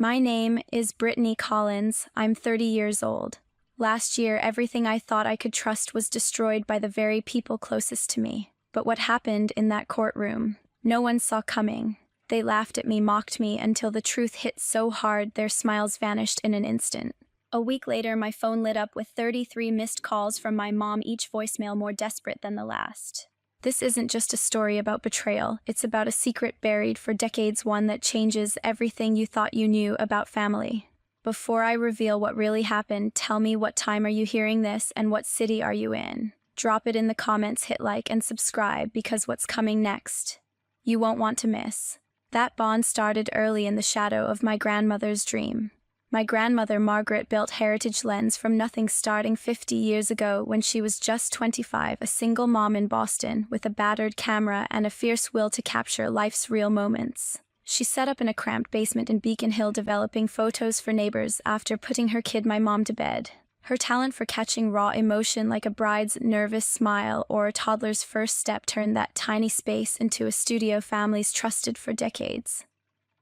My name is Brittany Collins. I'm 30 years old. Last year, everything I thought I could trust was destroyed by the very people closest to me. But what happened in that courtroom, no one saw coming. They laughed at me, mocked me, until the truth hit so hard their smiles vanished in an instant. A week later, my phone lit up with 33 missed calls from my mom, each voicemail more desperate than the last. This isn't just a story about betrayal. It's about a secret buried for decades, one that changes everything you thought you knew about family. Before I reveal what really happened, tell me, what time are you hearing this and what city are you in? Drop it in the comments, hit like and subscribe, because what's coming next, you won't want to miss. That bond started early in the shadow of my grandmother's dream. My grandmother, Margaret, built Heritage Lens from nothing starting 50 years ago when she was just 25, a single mom in Boston with a battered camera and a fierce will to capture life's real moments. She set up in a cramped basement in Beacon Hill, developing photos for neighbors after putting her kid, my mom, to bed. Her talent for catching raw emotion like a bride's nervous smile or a toddler's first step turned that tiny space into a studio families trusted for decades.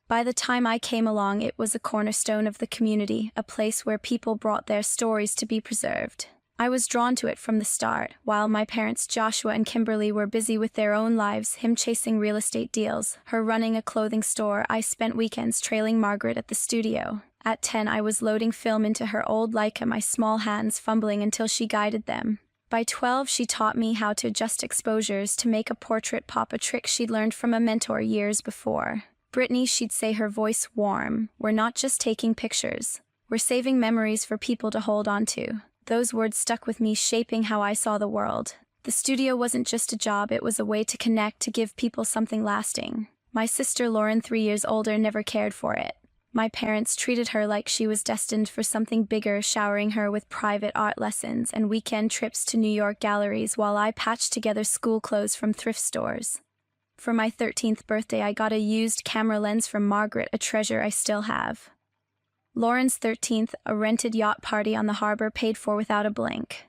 By the time I came along, it was a cornerstone of the community, a place where people brought their stories to be preserved. I was drawn to it from the start. While my parents, Joshua and Kimberly, were busy with their own lives, him chasing real estate deals, her running a clothing store, I spent weekends trailing Margaret at the studio. At 10, I was loading film into her old Leica, my small hands fumbling until she guided them. By 12, she taught me how to adjust exposures to make a portrait pop, a trick she'd learned from a mentor years before. Brittany, she'd say, her voice warm, we're not just taking pictures. We're saving memories for people to hold on to. Those words stuck with me, shaping how I saw the world. The studio wasn't just a job, it was a way to connect, to give people something lasting. My sister Lauren, 3 years older, never cared for it. My parents treated her like she was destined for something bigger, showering her with private art lessons and weekend trips to New York galleries while I patched together school clothes from thrift stores. For my 13th birthday, I got a used camera lens from Margaret, a treasure I still have. Lauren's 13th, a rented yacht party on the harbor, paid for without a blink.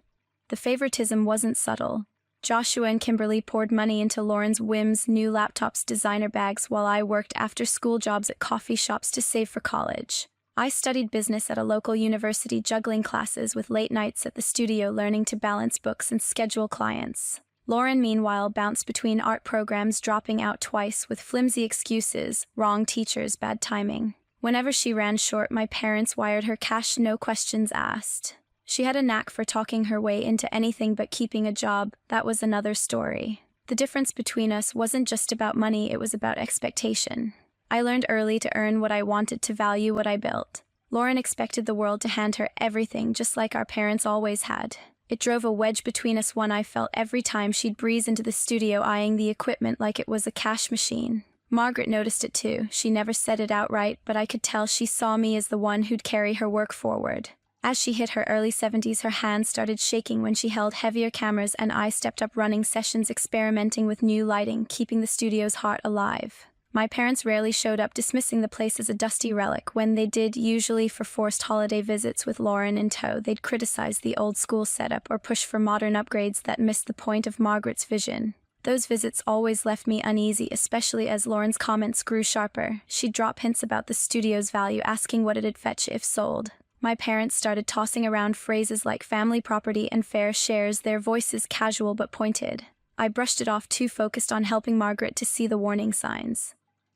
The favoritism wasn't subtle. Joshua and Kimberly poured money into Lauren's whims, new laptops, designer bags, while I worked after-school jobs at coffee shops to save for college. I studied business at a local university, juggling classes with late nights at the studio, learning to balance books and schedule clients. Lauren, meanwhile, bounced between art programs, dropping out twice with flimsy excuses, wrong teachers, bad timing. Whenever she ran short, my parents wired her cash, no questions asked. She had a knack for talking her way into anything but keeping a job. That was another story. The difference between us wasn't just about money, it was about expectation. I learned early to earn what I wanted, to value what I built. Lauren expected the world to hand her everything, just like our parents always had. It drove a wedge between us, one I felt every time she'd breeze into the studio, eyeing the equipment like it was a cash machine. Margaret noticed it too. She never said it outright, but I could tell she saw me as the one who'd carry her work forward. As she hit her early 70s, her hands started shaking when she held heavier cameras, and I stepped up, running sessions, experimenting with new lighting, keeping the studio's heart alive. My parents rarely showed up, dismissing the place as a dusty relic. When they did, usually for forced holiday visits with Lauren in tow, they'd criticize the old-school setup or push for modern upgrades that missed the point of Margaret's vision. Those visits always left me uneasy, especially as Lauren's comments grew sharper. She'd drop hints about the studio's value, asking what it'd fetch if sold. My parents started tossing around phrases like family property and fair shares, their voices casual but pointed. I brushed it off, too focused on helping Margaret to see the warning signs.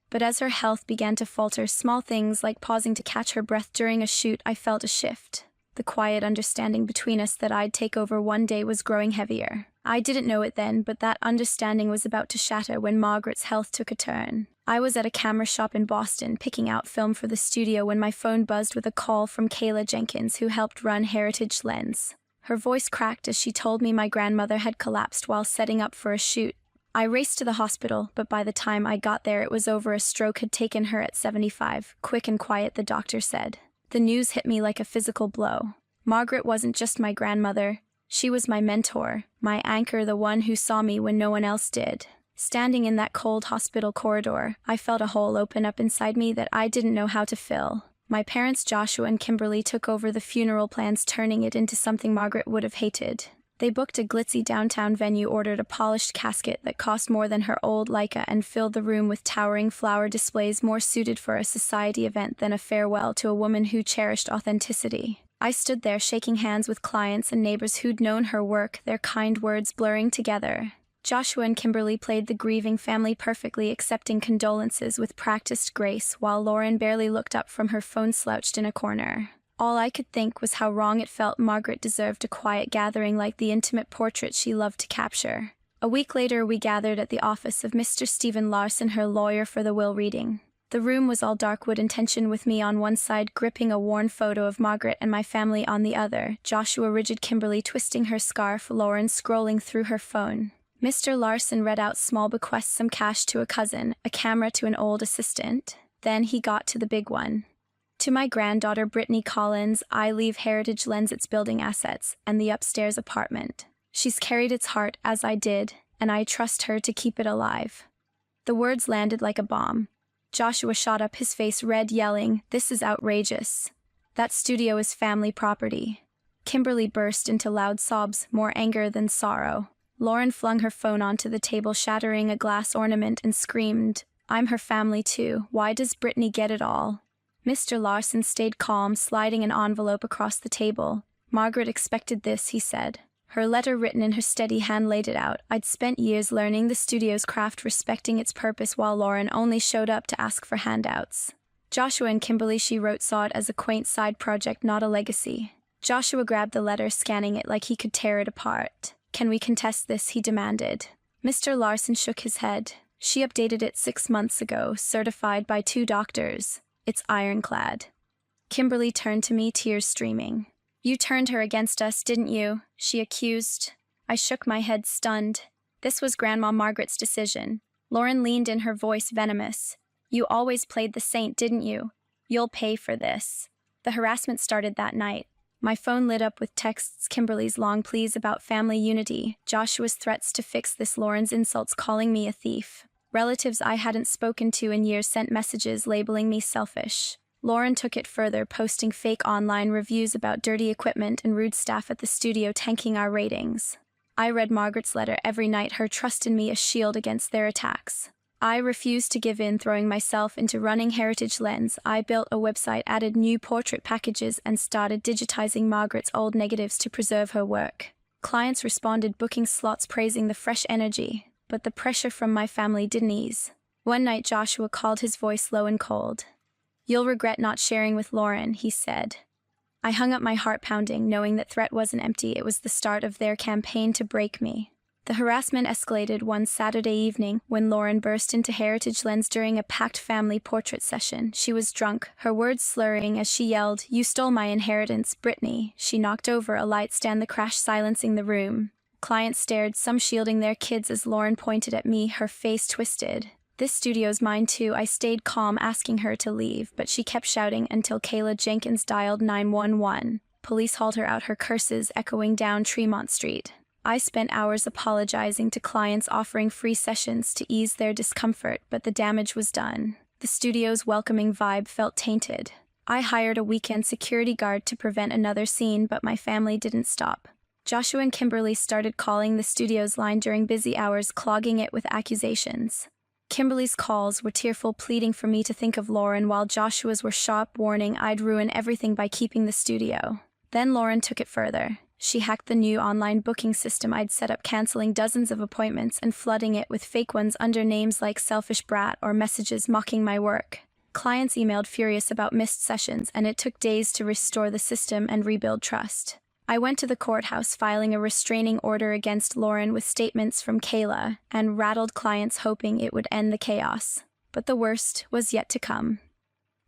But as her health began to falter, small things like pausing to catch her breath during a shoot, I felt a shift. The quiet understanding between us that I'd take over one day was growing heavier. I didn't know it then, but that understanding was about to shatter when Margaret's health took a turn. I was at a camera shop in Boston, picking out film for the studio, when my phone buzzed with a call from Kayla Jenkins, who helped run Heritage Lens. Her voice cracked as she told me my grandmother had collapsed while setting up for a shoot. I raced to the hospital, but by the time I got there, it was over. A stroke had taken her at 75. Quick and quiet, the doctor said. The news hit me like a physical blow. Margaret wasn't just my grandmother. She was my mentor, my anchor, the one who saw me when no one else did. Standing in that cold hospital corridor, I felt a hole open up inside me that I didn't know how to fill. My parents, Joshua and Kimberly, took over the funeral plans, turning it into something Margaret would have hated. They booked a glitzy downtown venue, ordered a polished casket that cost more than her old Leica, and filled the room with towering flower displays more suited for a society event than a farewell to a woman who cherished authenticity. I stood there shaking hands with clients and neighbors who'd known her work, their kind words blurring together. Joshua and Kimberly played the grieving family perfectly, accepting condolences with practiced grace, while Lauren barely looked up from her phone slouched in a corner. All I could think was how wrong it felt. Margaret deserved a quiet gathering like the intimate portrait she loved to capture. A week later, we gathered at the office of Mr. Stephen Larson, her lawyer, for the will reading. The room was all dark wood and tension, with me on one side gripping a worn photo of Margaret and my family on the other, Joshua rigid, Kimberly twisting her scarf, Lauren scrolling through her phone. Mr. Larson read out small bequests, some cash to a cousin, a camera to an old assistant. Then he got to the big one. To my granddaughter Brittany Collins, I leave Heritage Lens its building assets and the upstairs apartment. She's carried its heart as I did, and I trust her to keep it alive. The words landed like a bomb. Joshua shot up, his face red, yelling, "This is outrageous. That studio is family property." Kimberly burst into loud sobs, more anger than sorrow. Lauren flung her phone onto the table, shattering a glass ornament, and screamed, "I'm her family too. Why does Brittany get it all?" Mr. Larson stayed calm, sliding an envelope across the table. "Margaret expected this," he said. Her letter written in her steady hand laid it out. I'd spent years learning the studio's craft, respecting its purpose, while Lauren only showed up to ask for handouts. Joshua and Kimberly, she wrote, saw it as a quaint side project, not a legacy. Joshua grabbed the letter, scanning it like he could tear it apart. "Can we contest this?" he demanded. Mr. Larson shook his head. "She updated it 6 months ago, certified by 2 doctors. It's ironclad." Kimberly turned to me, tears streaming. "You turned her against us, didn't you?" she accused. I shook my head, stunned. This was Grandma Margaret's decision. Lauren leaned in, her voice venomous. "You always played the saint, didn't you? You'll pay for this." The harassment started that night. My phone lit up with texts, Kimberly's long pleas about family unity, Joshua's threats to fix this, Lauren's insults calling me a thief. Relatives I hadn't spoken to in years sent messages labeling me selfish. Lauren took it further, posting fake online reviews about dirty equipment and rude staff at the studio, tanking our ratings. I read Margaret's letter every night, her trust in me a shield against their attacks. I refused to give in, throwing myself into running Heritage Lens. I built a website, added new portrait packages, and started digitizing Margaret's old negatives to preserve her work. Clients responded, booking slots, praising the fresh energy. But the pressure from my family didn't ease. One night Joshua called, his voice low and cold. "You'll regret not sharing with Lauren," he said. I hung up, my heart pounding, knowing that threat wasn't empty. It was the start of their campaign to break me. The harassment escalated one Saturday evening when Lauren burst into Heritage Lens during a packed family portrait session. She was drunk, her words slurring as she yelled, "You stole my inheritance, Brittany." She knocked over a light stand, the crash silencing the room. Clients stared, some shielding their kids, as Lauren pointed at me, her face twisted. "This studio's mine too." I stayed calm, asking her to leave, but she kept shouting until Kayla Jenkins dialed 911. Police hauled her out, her curses echoing down Tremont Street. I spent hours apologizing to clients, offering free sessions to ease their discomfort, but the damage was done. The studio's welcoming vibe felt tainted. I hired a weekend security guard to prevent another scene, but my family didn't stop. Joshua and Kimberly started calling the studio's line during busy hours, clogging it with accusations. Kimberly's calls were tearful, pleading for me to think of Lauren, while Joshua's were sharp, warning I'd ruin everything by keeping the studio. Then Lauren took it further. She hacked the new online booking system I'd set up, canceling dozens of appointments and flooding it with fake ones under names like Selfish Brat or messages mocking my work. Clients emailed furious about missed sessions, and it took days to restore the system and rebuild trust. I went to the courthouse, filing a restraining order against Lauren with statements from Kayla, and rattled clients, hoping it would end the chaos. But the worst was yet to come.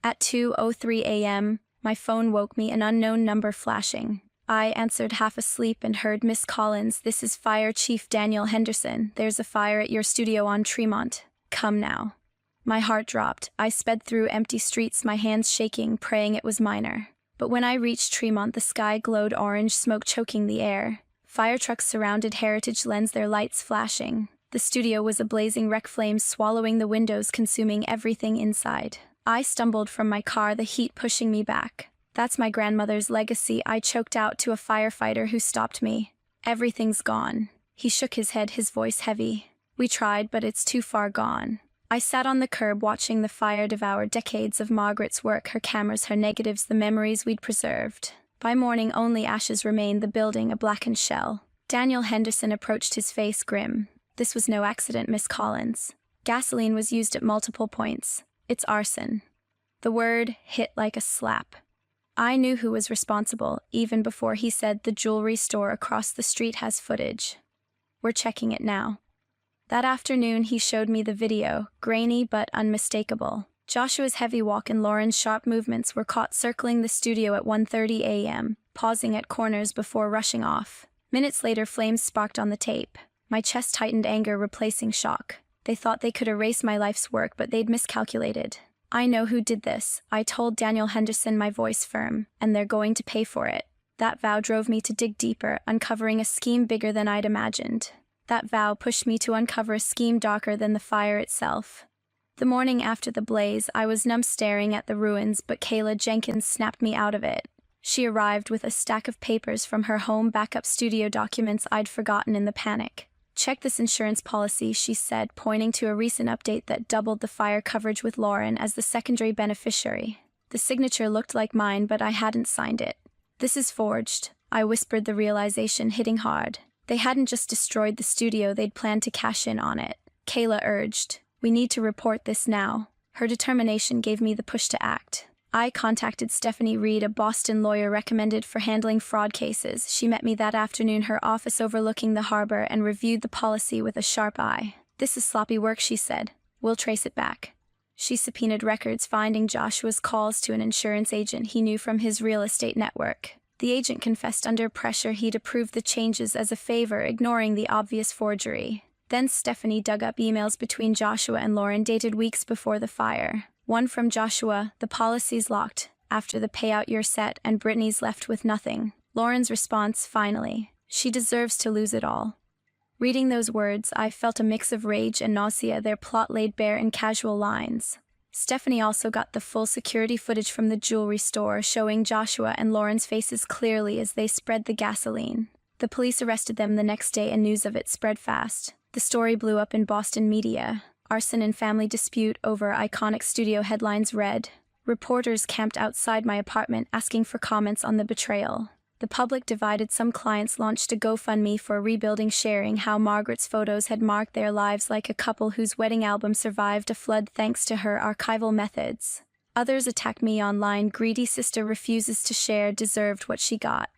At 2:03 a.m., my phone woke me, an unknown number flashing. I answered, half asleep, and heard, "Miss Collins, this is Fire Chief Daniel Henderson. There's a fire at your studio on Tremont. Come now." My heart dropped. I sped through empty streets, my hands shaking, praying it was minor. But when I reached Tremont, the sky glowed orange, smoke choking the air. Fire trucks surrounded Heritage Lens, their lights flashing. The studio was a blazing wreck, flames swallowing the windows, consuming everything inside. I stumbled from my car, the heat pushing me back. "That's my grandmother's legacy," I choked out to a firefighter who stopped me. Everything's gone. He shook his head, his voice heavy. We tried, but it's too far gone. I sat on the curb watching the fire devour decades of Margaret's work, her cameras, her negatives, the memories we'd preserved. By morning, only ashes remained, the building a blackened shell. Daniel Henderson approached, his face grim. This was no accident, Miss Collins. Gasoline was used at multiple points. It's arson. The word hit like a slap. I knew who was responsible, even before he said the jewelry store across the street has footage. We're checking it now. That afternoon, he showed me the video, grainy but unmistakable. Joshua's heavy walk and Lauren's sharp movements were caught circling the studio at 1:30 a.m., pausing at corners before rushing off. Minutes later, flames sparked on the tape. My chest tightened, anger replacing shock. They thought they could erase my life's work, but they'd miscalculated. I know who did this, I told Daniel Henderson, my voice firm, and they're going to pay for it. That vow drove me to dig deeper, uncovering a scheme bigger than I'd imagined. That vow pushed me to uncover a scheme darker than the fire itself. The morning after the blaze, I was numb staring at the ruins, but Kayla Jenkins snapped me out of it. She arrived with a stack of papers from her home backup studio, documents I'd forgotten in the panic. Check this insurance policy, she said, pointing to a recent update that doubled the fire coverage with Lauren as the secondary beneficiary. The signature looked like mine, but I hadn't signed it. This is forged, I whispered, the realization hitting hard. They hadn't just destroyed the studio, they'd planned to cash in on it. Kayla urged, we need to report this now. Her determination gave me the push to act. I contacted Stephanie Reed, a Boston lawyer recommended for handling fraud cases. She met me that afternoon, her office overlooking the harbor, and reviewed the policy with a sharp eye. This is sloppy work, she said. We'll trace it back. She subpoenaed records, finding Joshua's calls to an insurance agent he knew from his real estate network. The agent confessed under pressure he'd approved the changes as a favor, ignoring the obvious forgery. Then Stephanie dug up emails between Joshua and Lauren dated weeks before the fire. One from Joshua, the policy's locked. After the payout you're set, and Brittany's left with nothing. Lauren's response, finally. She deserves to lose it all. Reading those words, I felt a mix of rage and nausea, their plot laid bare in casual lines. Stephanie also got the full security footage from the jewelry store, showing Joshua and Lauren's faces clearly as they spread the gasoline. The police arrested them the next day, and news of it spread fast. The story blew up in Boston media. Arson and family dispute over iconic studio, headlines read. Reporters camped outside my apartment asking for comments on the betrayal. The public divided. Some clients launched a GoFundMe for rebuilding, sharing how Margaret's photos had marked their lives, like a couple whose wedding album survived a flood thanks to her archival methods. Others attacked me online. Greedy sister refuses to share, deserved what she got.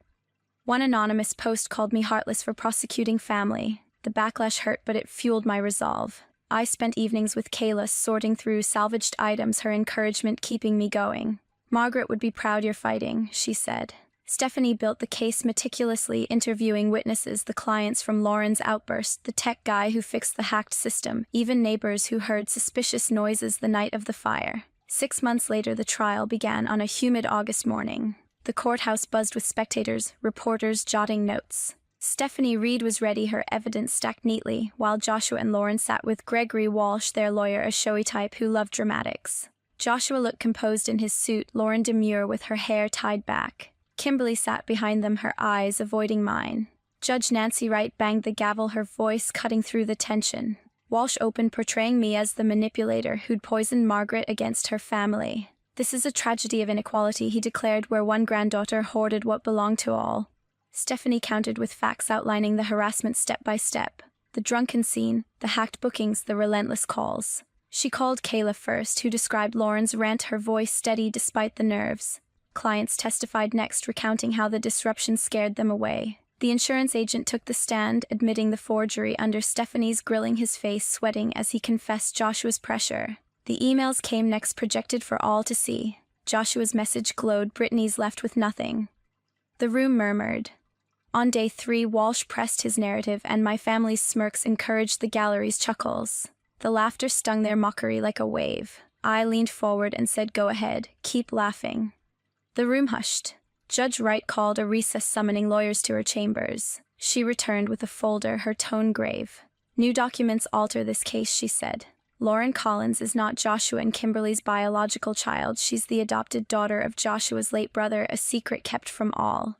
One anonymous post called me heartless for prosecuting family. The backlash hurt, but it fueled my resolve. I spent evenings with Kayla sorting through salvaged items, her encouragement keeping me going. Margaret would be proud you're fighting, she said. Stephanie built the case meticulously, interviewing witnesses, the clients from Lauren's outburst, the tech guy who fixed the hacked system, even neighbors who heard suspicious noises the night of the fire. 6 months later, the trial began on a humid August morning. The courthouse buzzed with spectators, reporters jotting notes. Stephanie Reed was ready, her evidence stacked neatly, while Joshua and Lauren sat with Gregory Walsh, their lawyer, a showy type who loved dramatics. Joshua looked composed in his suit, Lauren demure with her hair tied back. Kimberly sat behind them, her eyes avoiding mine. Judge Nancy Wright banged the gavel, her voice cutting through the tension. Walsh opened, portraying me as the manipulator who'd poisoned Margaret against her family. This is a tragedy of inequality, he declared, where one granddaughter hoarded what belonged to all. Stephanie countered with facts outlining the harassment step by step. The drunken scene, the hacked bookings, the relentless calls. She called Kayla first, who described Lauren's rant, her voice steady despite the nerves. Clients testified next, recounting how the disruption scared them away. The insurance agent took the stand, admitting the forgery under Stephanie's, grilling, his face sweating as he confessed Joshua's pressure. The emails came next, projected for all to see. Joshua's message glowed, Brittany's left with nothing. The room murmured. On day 3, Walsh pressed his narrative, and my family's smirks encouraged the gallery's chuckles. The laughter stung their mockery like a wave. I leaned forward and said, "Go ahead, keep laughing." The room hushed. Judge Wright called a recess, summoning lawyers to her chambers. She returned with a folder, her tone grave. "New documents alter this case," she said. "Lauren Collins is not Joshua and Kimberly's biological child. She's the adopted daughter of Joshua's late brother, a secret kept from all."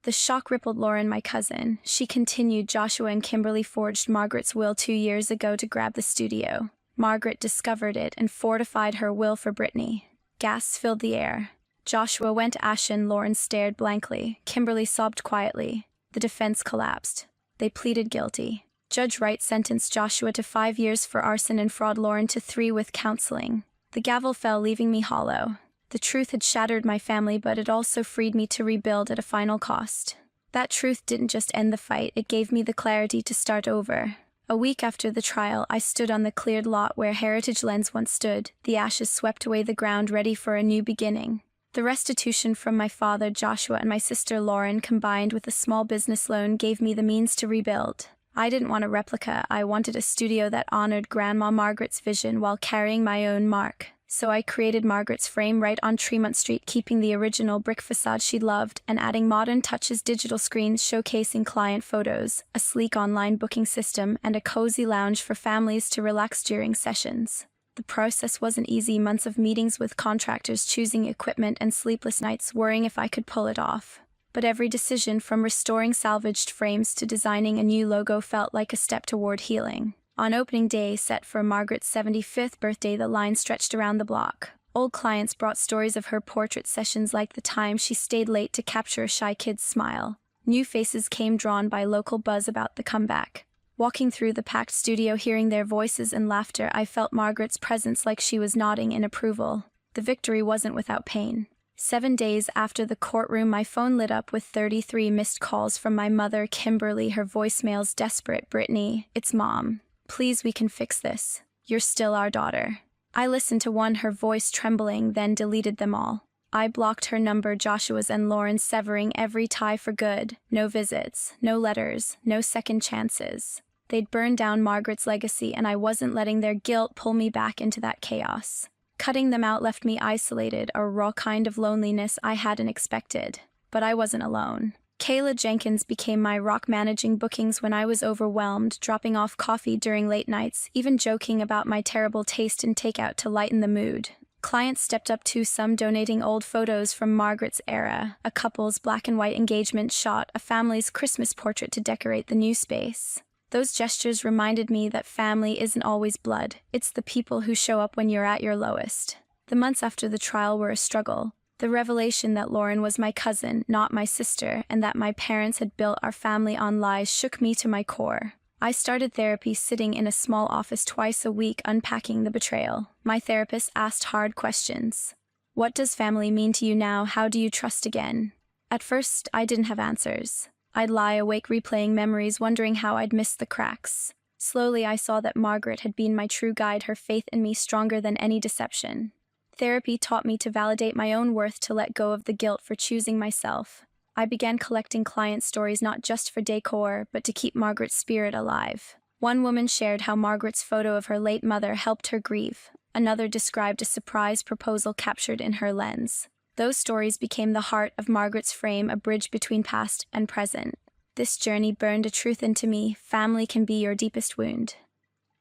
The shock rippled Lauren, my cousin. She continued, Joshua and Kimberly forged Margaret's will 2 years ago to grab the studio. Margaret discovered it and fortified her will for Brittany. Gasps filled the air. Joshua went ashen. Lauren stared blankly. Kimberly sobbed quietly. The defense collapsed. They pleaded guilty. Judge Wright sentenced Joshua to 5 years for arson and fraud, Lauren to 3 with counseling. The gavel fell, leaving me hollow. The truth had shattered my family, but it also freed me to rebuild at a final cost. That truth didn't just end the fight, it gave me the clarity to start over. A week after the trial, I stood on the cleared lot where Heritage Lens once stood. The ashes swept away the ground, ready for a new beginning. The restitution from my father, Joshua, and my sister, Lauren, combined with a small business loan, gave me the means to rebuild. I didn't want a replica. I wanted a studio that honored Grandma Margaret's vision while carrying my own mark. So I created Margaret's frame right on Tremont Street, keeping the original brick facade she loved and adding modern touches, digital screens showcasing client photos, a sleek online booking system, and a cozy lounge for families to relax during sessions. The process wasn't easy, months of meetings with contractors, choosing equipment, and sleepless nights worrying if I could pull it off. But every decision, from restoring salvaged frames to designing a new logo, felt like a step toward healing. On opening day, set for Margaret's 75th birthday, the line stretched around the block. Old clients brought stories of her portrait sessions, like the time she stayed late to capture a shy kid's smile. New faces came, drawn by local buzz about the comeback. Walking through the packed studio, hearing their voices and laughter, I felt Margaret's presence, like she was nodding in approval. The victory wasn't without pain. 7 days after the courtroom, my phone lit up with 33 missed calls from my mother, Kimberly, her voicemails desperate. Brittany, it's Mom. Please, we can fix this. You're still our daughter. I listened to one, her voice trembling, then deleted them all. I blocked her number, Joshua's and Lauren's, severing every tie for good. No visits, no letters, no second chances. They'd burned down Margaret's legacy, and I wasn't letting their guilt pull me back into that chaos. Cutting them out left me isolated, a raw kind of loneliness I hadn't expected. But I wasn't alone. Kayla Jenkins became my rock, managing bookings when I was overwhelmed, dropping off coffee during late nights, even joking about my terrible taste in takeout to lighten the mood. Clients stepped up too, some donating old photos from Margaret's era, a couple's black and white engagement shot, a family's Christmas portrait to decorate the new space. Those gestures reminded me that family isn't always blood. It's the people who show up when you're at your lowest. The months after the trial were a struggle. The revelation that Lauren was my cousin, not my sister, and that my parents had built our family on lies shook me to my core. I started therapy, sitting in a small office twice a week, unpacking the betrayal. My therapist asked hard questions. What does family mean to you now? How do you trust again? At first, I didn't have answers. I'd lie awake replaying memories, wondering how I'd missed the cracks. Slowly, I saw that Margaret had been my true guide, her faith in me stronger than any deception. Therapy taught me to validate my own worth, to let go of the guilt for choosing myself. I began collecting client stories, not just for decor, but to keep Margaret's spirit alive. One woman shared how Margaret's photo of her late mother helped her grieve. Another described a surprise proposal captured in her lens. Those stories became the heart of Margaret's frame, a bridge between past and present. This journey burned a truth into me: family can be your deepest wound.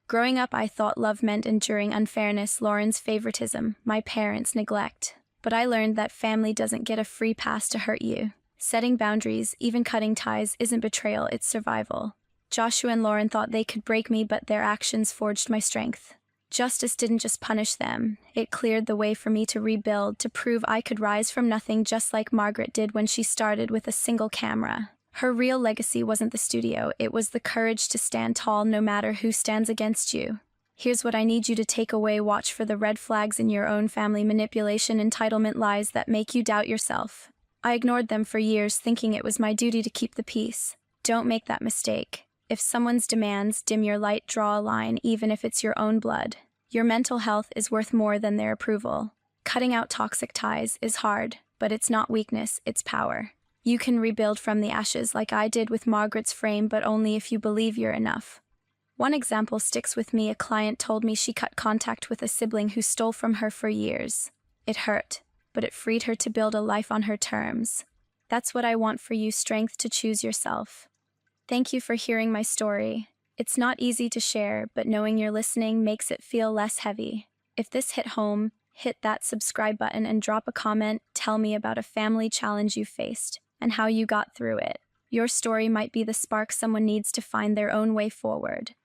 Growing up, I thought love meant enduring unfairness, Lauren's favoritism, my parents' neglect. But I learned that family doesn't get a free pass to hurt you. Setting boundaries, even cutting ties, isn't betrayal, it's survival. Joshua and Lauren thought they could break me, but their actions forged my strength. Justice didn't just punish them, it cleared the way for me to rebuild, to prove I could rise from nothing, just like Margaret did when she started with a single camera. Her real legacy wasn't the studio, it was the courage to stand tall no matter who stands against you. Here's what I need you to take away: watch for the red flags in your own family: manipulation, entitlement, lies that make you doubt yourself. I ignored them for years, thinking it was my duty to keep the peace. Don't make that mistake. If someone's demands dim your light, draw a line, even if it's your own blood. Your mental health is worth more than their approval. Cutting out toxic ties is hard, but it's not weakness, it's power. You can rebuild from the ashes, like I did with Margaret's frame, but only if you believe you're enough. One example sticks with me. A client told me she cut contact with a sibling who stole from her for years. It hurt, but it freed her to build a life on her terms. That's what I want for you: strength to choose yourself. Thank you for hearing my story. It's not easy to share, but knowing you're listening makes it feel less heavy. If this hit home, hit that subscribe button and drop a comment. Tell me about a family challenge you faced. and how you got through it. Your story might be the spark someone needs to find their own way forward.